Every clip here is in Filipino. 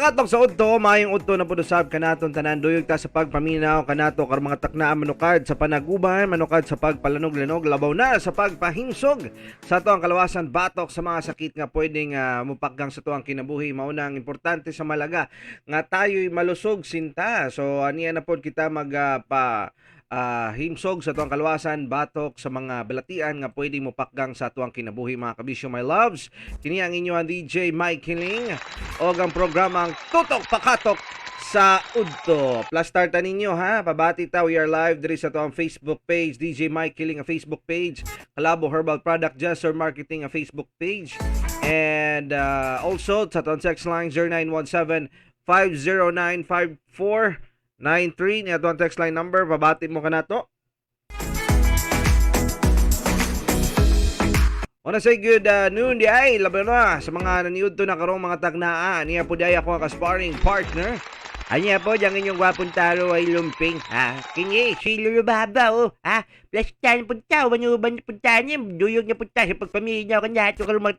pagpakatok sa udto, mayong udto na pudusab kanaton tanan duyog ta sa pagpaminaw kanato kar mga taknaan manukad sa panaguban, manukad sa pagpalanog-lanog, labaw na sa pagpahinsog sa to ang kalawasan batok sa mga sakit nga pwedeng mupakgang sa to ang kinabuhi. Mauna ang importante sa malaga nga tayo'y malusog sinta. So aniya na pod kita himsog sa tuang kalwasan batok sa mga balatian nga pwede mo pakgang sa tuang kinabuhi mga kabisyo my loves. Kini ang inyo ang DJ Mike Kiling o ang programang Tutok Pakatok sa Udto. Plus starta ninyo ha, pabati ta, we are live diri sa tuang Facebook page DJ Mike Kiling ang Facebook page, Kalabo Herbal Product Jester Marketing ang Facebook page, and also sa tuang text line 0917 509 93 niya ang text line number, pabati mo ka na to. Wanna say good noon di ay laban na sa mga naniud to na karong mga tagnaan. Niya po di ay ako ang ka-sparring partner. Anya po, diyang inyong gwapong taro ay lumping. Kini, si Lulubaba, plus tan punta, manuban punta niya, duyog niya punta sa pagpamilya ko niya, ito karong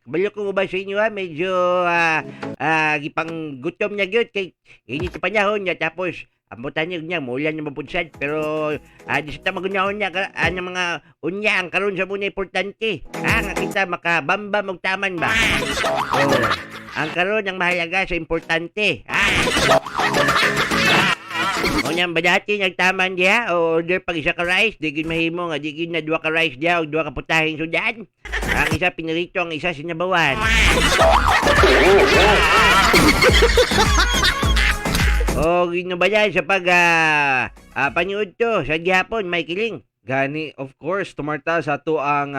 balo ko ba sa inyo medyo gipang gutom niya gyud kay init pa niya niya tapos amutan niya mulan niya mapunsad pero di sa magunyahon niya ang mga unya ang karon sa muna importante nga kita makabamba magtaman ba ang karon ang mahalaga sa importante Unyang badati nagtaman diya o order pag isa ka rice, digin mahimo nga digin na 2 ka rice diya o 2 ka putahing sudan. Ang isa pinirito, ang isa sinabawan. O gino ba yan sa pag paniud to sa gihapon, may kiling. Gani, of course, tumarta sa to ang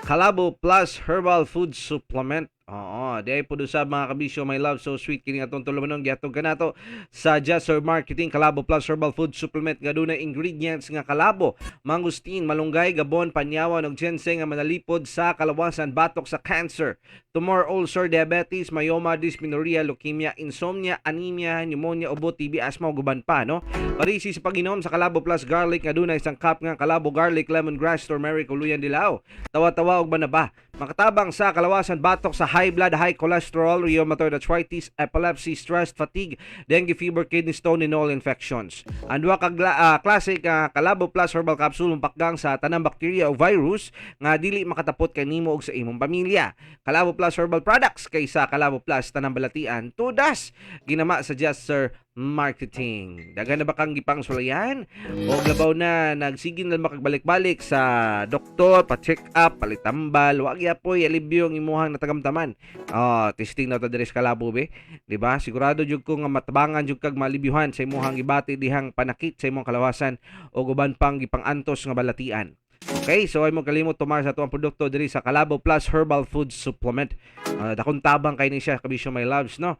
Kalabo Plus Herbal Food Supplement. Oo, di ay sa mga kabisyo, my love, so sweet. Kini atong tulumanong gihatog kanato sa Jester Marketing Kalabo Plus Herbal Food Supplement nga dunay ingredients nga kalabo, mangustin, malunggay, gabon, panyawan ug ginseng nga manalipod sa kalawasan batok sa cancer, tumor, ulcer, diabetes, myoma, dysmenorrhea, leukemia, insomnia, anemia, pneumonia, ubo, TB, asthma ug uban pa, no? Parisi sa pag-inom sa Kalabo Plus Garlic nga dunay isang cup nga kalabo garlic, lemongrass, turmeric, uluyan dilaw. Tawa-tawa og banaba. Makatabang sa kalawasan batok sa high blood, high cholesterol, rheumatoid arthritis, epilepsy, stress, fatigue, dengue fever, kidney stone, and all infections. Ang duha ka classic Kalabo Plus Herbal Capsule pakgang sa tanang bacteria o virus nga dili makatapot kay nimo ug sa imong pamilya. Kalabo Plus Herbal Products kaysa Kalabo Plus tanang balatian tudas ginama sa Jester Marketing. Daghan na ba kang gipang sulayan o labaw na nagsigin na makagbalik-balik sa doktor, pa-check up, palitambal, wag yapoy alibyo ang imuhang natagamtaman. Testing na to diri sa Kalabo be, di ba? Sigurado jud ko nga matabangan jud kag malibyuhan sa imuhang gibati dihang panakit sa imong kalawasan o guban pang gipang-antos nga balatian. Okay, so ay mo kalimot tumar sa tuwang produkto diri sa Kalabo Plus Herbal Food Supplement. Dakong tabang kay ni siya kabisyo my loves, no?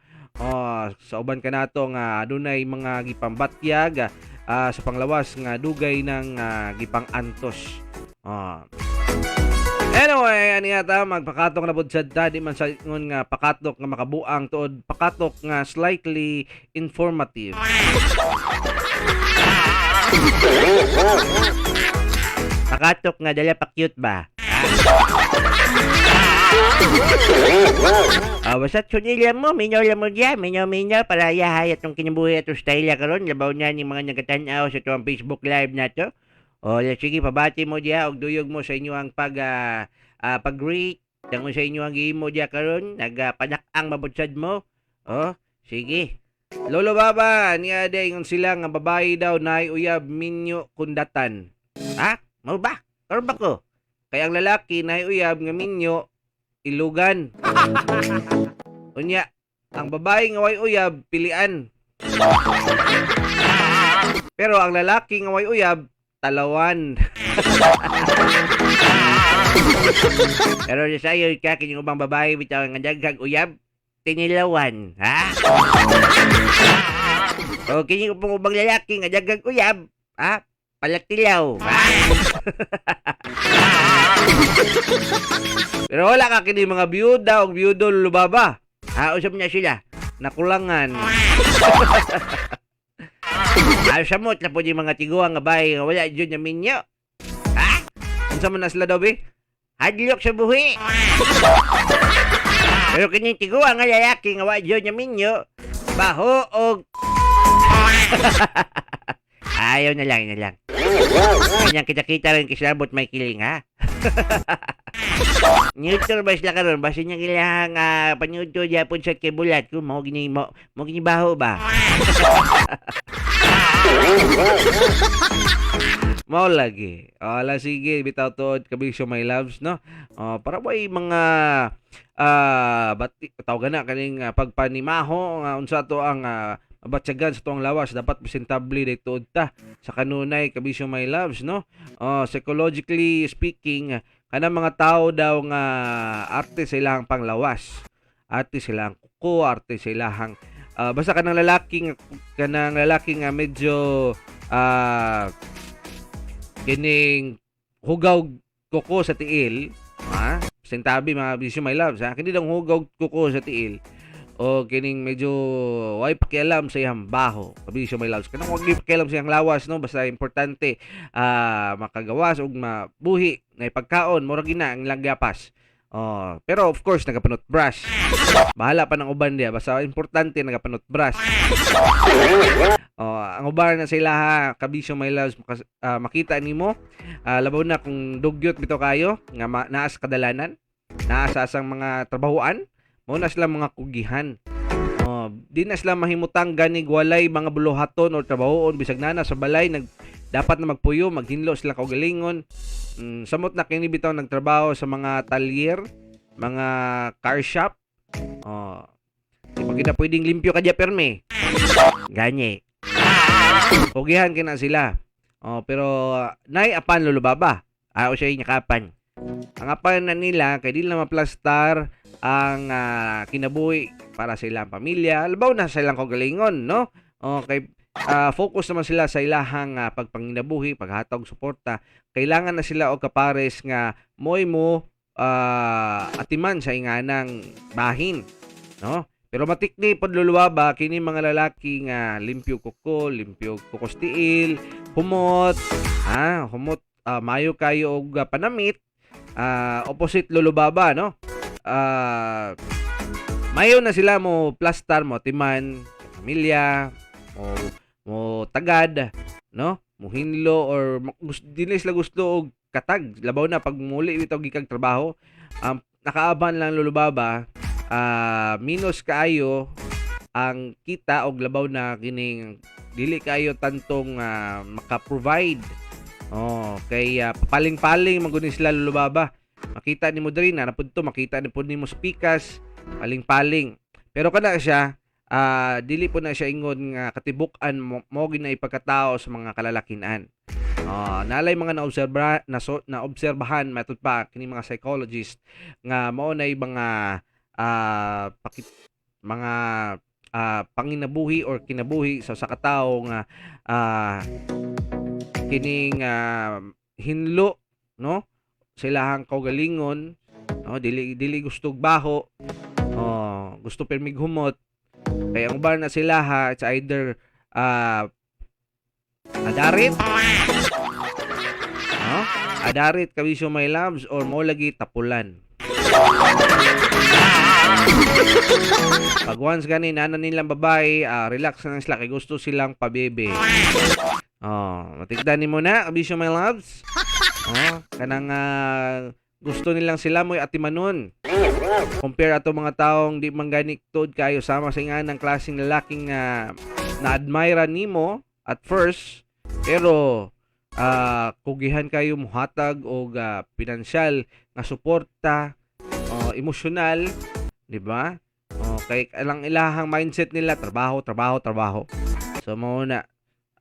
Sa uban ka nato nga adunay mga gipambatyag sa panglawas nga dugay ng gipang antos. Anyway, ani ata magpakatok na pud sad ta di man sa ingon nga pakatok nga makabuang tuod pakatok nga slightly informative. Pakatok nga dala pa cute ba? Basta sunila mo, minyaw mo dyan, minyaw para yahay atong kinabuhi atong style karon labaw na ni mga nagatanaw sa tuwang Facebook live na to. Sige, pabati mo dyan, og duyog mo sa inyo ang pag-greet, tango sa inyo ang gihimo dyan karon nagpanak-ang mabutsad mo. Sige. Lolo Baba, niya day ngon sila nga babae daw naay uyab minyo kundatan. Mo ba? Karon ba ko? Kaya ang lalaki naay uyab nga minyo ilugan. Unya, ang babae nga way uyab pilian. Pero ang lalaki nga way uyab talawan. Pero sa iyo ka kining ubang babae bitaw nga daghang uyab tinilawan, O kining ubang lalaki nga daghang uyab, palatilaw. Pero wala ka kini mga biyuda o biyudo lubaba. Usap niya sila. Nakulangan. Samot na po yung mga tiguang nga bay nga wala dyan na minyo. Unsa man na sila daw be? Hadlok sa buhi. Pero kini tiguwa nga lalaki nga wa jud nya minyo. Baho og ayaw na lang. Kanyang kita-kita rin kisalabot may kiling ha. Neutral ba sila karon? Basta niya kailangan panood to Japon sa kibulat kung mo gini baho ba? Mao lagi. Ala sige, bitaw tuod kabisyo my loves no. Para ba mga bati tawag na kaning pagpanimaho nga unsa to ang batyagan sa tuang lawas dapat presentable dito ta sa kanunay kabisyo my loves no. Psychologically speaking kanang mga tao daw nga arte sa ilahang panglawas, arte sa ilahang kuko, arte sa ilahang basta kanang lalaki nga medyo kining hugaw kuko sa tiil, ha? Presentable mga bisyo my loves, ha? Kini daw hugaw kuko sa tiil o kining medyo way pakialam sa iyang baho kabisyo my loves kanang wag pakialam sa iyang lawas no basta importante makagawas ug mabuhi na pagkaon mura gina ang lagyapas pero of course nagapanot brush bahala pa ng uban dia basta importante nagapanot brush ang uban na sila ha kabisyo my loves makita nimo labaw na kung dugyot bitaw kayo nga naas kadalanan naas asang mga trabahoan mo na sila mga kugihan. Di na sila mahimutang ganig walay mga buluhaton o trabahoon bisag na sa balay dapat na magpuyo, maghinlo sila kaugalingon. Samot na kini bitaw nagtrabaho sa mga talyer, mga car shop. Di pa kita pwedeng limpyo kadya perme. Ganye. Kugihan kina sila. Pero nay apan lulubaba. O siya inyakapan. Ang apan na nila kay dili na maplastar ang kinabuhi para sa ilang pamilya. Albaw na sa ilang kagalingon, no? Okay, focus naman sila sa ilahang pagpanginabuhi, paghatag suporta. Kailangan na sila og kapares nga moy mo atiman sa inganang bahin, no? Pero matikdi pod luluwaba kini mga lalaki nga limpyo kuko, limpyo kukostiil, humot, mayo kayo og panamit, opposite lulubaba, no? Mayo na sila mo plastar mo timan pamilya mo tagad no mo hinlo or dili sila gusto og katag labaw na pag muli bitaw gikag trabaho nakaaban lang lulubaba minus kaayo ang kita og labaw na kining dili kayo tantong maka-provide kay paling-paling maguni sila lulubaba. Makita ni mo diri na napudto makita ni pud nimo sa pikas paling-paling pero kana siya dili po na siya ingon nga katibuk-an mo ginay pagkatao sa mga kalalakinan. Nalay mga naobserbahan matud pa kini mga psychologist nga mao nay mga mga panginabuhi or kinabuhi sa katawo nga kining hinlo no sa ilahang kaugalingon dili gusto baho gusto permig humot kaya ang uban na sila ha it's either adarit kabisyo my loves or mo lagi tapulan pag once gani nana nilang babae relax na sila kay gusto silang pabebe matigdan mo na kabisyo my loves kanang gusto nilang sila mo'y atimanon compare ato mga taong di mangganik tod kayo sama sa nga ng klaseng lalaking na-admire nimo at first pero kugihan kayo muhatag o pinansyal nga suporta emosyonal di ba kay alang ilahang mindset nila trabaho so mao na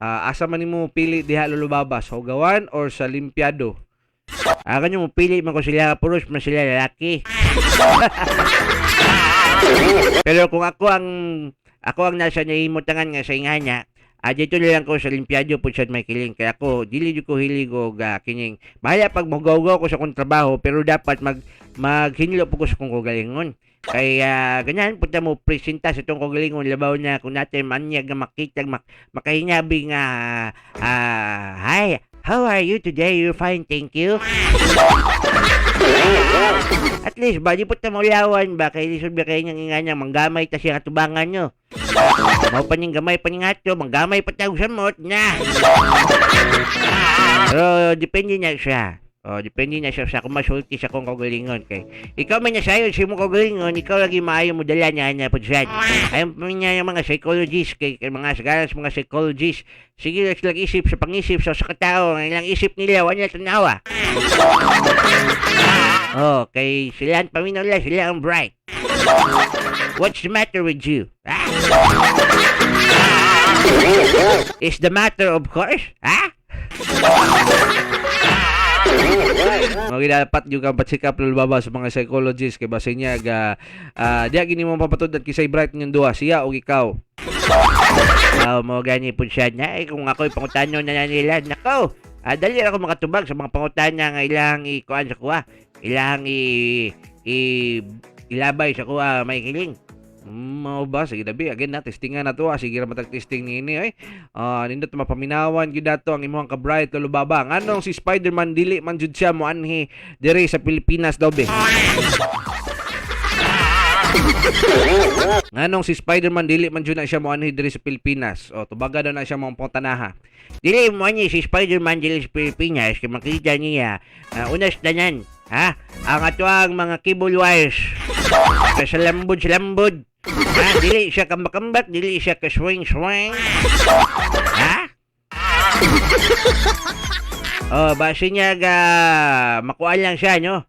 asa man nimo pili diha lulubaba sa ugawan or sa limpyado kanyo mo pili man ko sila puros man sila lalaki pero kung ako ang nasa nahimutangan nga sa inganya dito lang ko sa limpyado po siya may kiling kaya ako dili ko hilig og kining bahaya pag magaw ko sa kong trabaho pero dapat maghinlo po ko sa kong kagalingon kaya ganyan punta mo presenta sa itong kagalingon labaw na kung natin manyag nga makitag makahinyabi nga How are you today? You're fine, thank you. At least, ba, di po tamulawan ba? Kaya lisod ba kayo niyang inga niya, manggamay ta siya katubangan nyo. Mau paning gamay paning ato, manggamay pa tawag sa mot na. Pero, depende niya siya. Depende na siya sa kung masulti sa kung kagalingon kay. Ikaw man niya sa'yo, si mo kagalingon, ikaw lagi maayo mo dala niya niya po dyan. Ayaw pa niya yung mga psychologist, kay mga sagalas mga psychologist. Sige, lang isip sa pangisip sa katao, ilang isip nila, wala tanawa. Kay sila ang paminula, sila ang bright. What's the matter with you? Is the matter of course? Dapat juga patsikap lulubaba sa mga psychologist kay base niya diya gini mo papatudan kisay bright ng duha siya o ikaw. Mo gani po siya na kung ako'y pangutano na nila nako. Dali ako makatubag sa mga pangutanya nga ilang ikuan sa kuha. Ilang ilabay sa kuha may kiling. Mao ba sige dabi again na testingan na to sige ra matag testing niini nindot mapaminawan gyud dato ang imong ka-bright kalubaba nganong si Spider-Man dili man jud siya mo anhi dire sa Pilipinas daw be. Nganong si Spider-Man dili man jud na siya mo anhi dire sa Pilipinas tubaga daw na siya mo pangtanaha. Dili mo anhi si Spider-Man dili sa Pilipinas kay makita niya unas tanan ang atuang mga cable wires sa lambod dili siya kambak-kambak, dili siya ka swing-swing. Base niya makuha lang siya, no?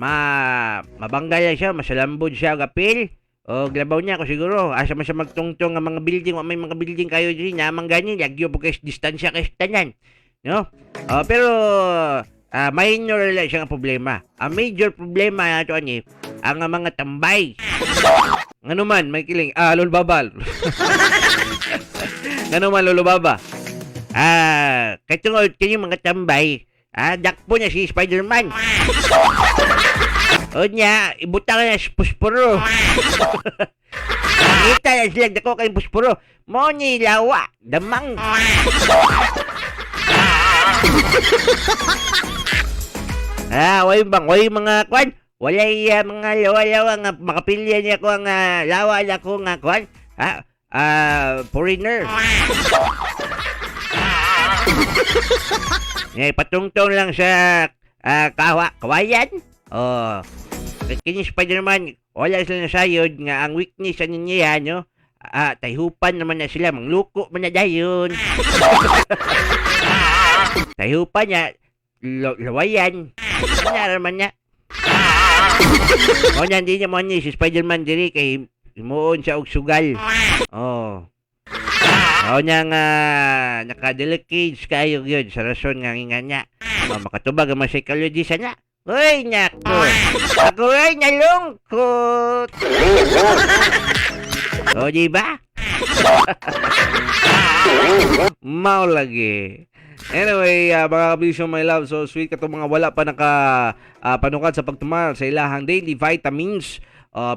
Mabanggal lang siya, masalambod siya gapil. Glabaw niya ko siguro. Asa man siya magtungtong ng mga building, may mga building kayo din, namang ganyan, lagyo po kayo distansya kayo tanan. No? Pero minor lang siya ang problema. Ang major problema nato ni ang mga tambay. Ngano man may kiling lulubaba. Ngano man lulubaba. Kay tungod kini mga tambay, dakpo niya si Spider-Man. O niya, ibutang niya si pusporo. Kita na sila dako kay pusporo. Mo ni lawa, damang. Way mga kwan. Walay mga lawa-lawa nga makapilya niya ko ang lawa na ko nga kwan. Foreigner. Patungtong lang sa kawayan. Kini Spider-Man, wala sila nasayod nga ang weakness sa niya, no? Tayhupan naman na sila, mangluko man na dayon. Tayhupan niya, lawayan. Ano naman niya? Hindi niya mo niya si Spider-Man diri kay imuon siya og sugal. Niya nga naka-delicate kayo yun sa rason nga nga niya. Makatubag ang mga psychologist niya. Uy, nako. Ako ay nalungkot. Diba? Mau lagi. Anyway, mga kabisyo my love, so sweet ka mga wala pa panukat sa pagtumal sa ilahang daily vitamins.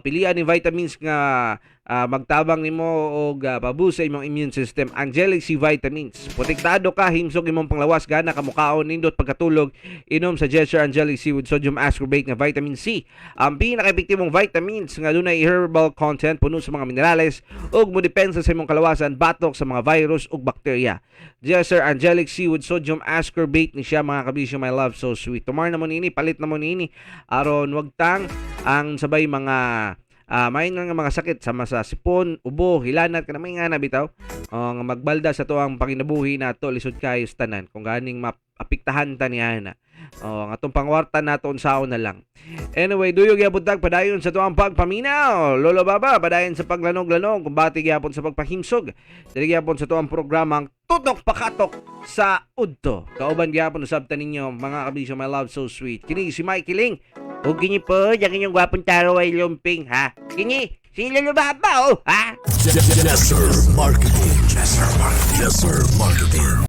Pilian ni vitamins nga magtabang nimo og paboost sa imong immune system. Angelic C vitamins. Protektado ka himsog imong panglawas gana ka mukaon nindot pagkatulog. Inom sa Gesture Angelic C with sodium ascorbate nga vitamin C. Ang pinaka-epektibong vitamins nga dunay herbal content puno sa mga minerales ug modepensa sa imong kalawasan batok sa mga virus ug bakterya. Gesture Angelic C with sodium ascorbate ni siya mga kabisyo my love, so sweet. Tomar na mo nini, palit na mo nini aron wag tang ang sabay mga may nga mga sakit sama sa sipon, ubo, hilanat kana may nga na bitaw. Nga magbalda sa tuang panginabuhi nato lisod kayo sa tanan kung ganing maapektahan ta niya na. Ang atong pangwarta nato unsaon na lang. Anyway, duyog gyapon tag padayon sa tuang pagpaminaw. Lolo Baba padayon sa paglanog-lanog, kumbati gyapon sa pagpahimsog. Dili gyapon sa tuang programang Tutok Pakatok sa Udto. Kauban gyapon usab ta ninyo mga kabisyo my love, so sweet. Kini si Mike Kiling. O kini po, diyan inyong gwapong taro ay lumping, ha? Kini, si Lolo Baba, ha? Yes, sir, marketing. Yes, sir, marketing.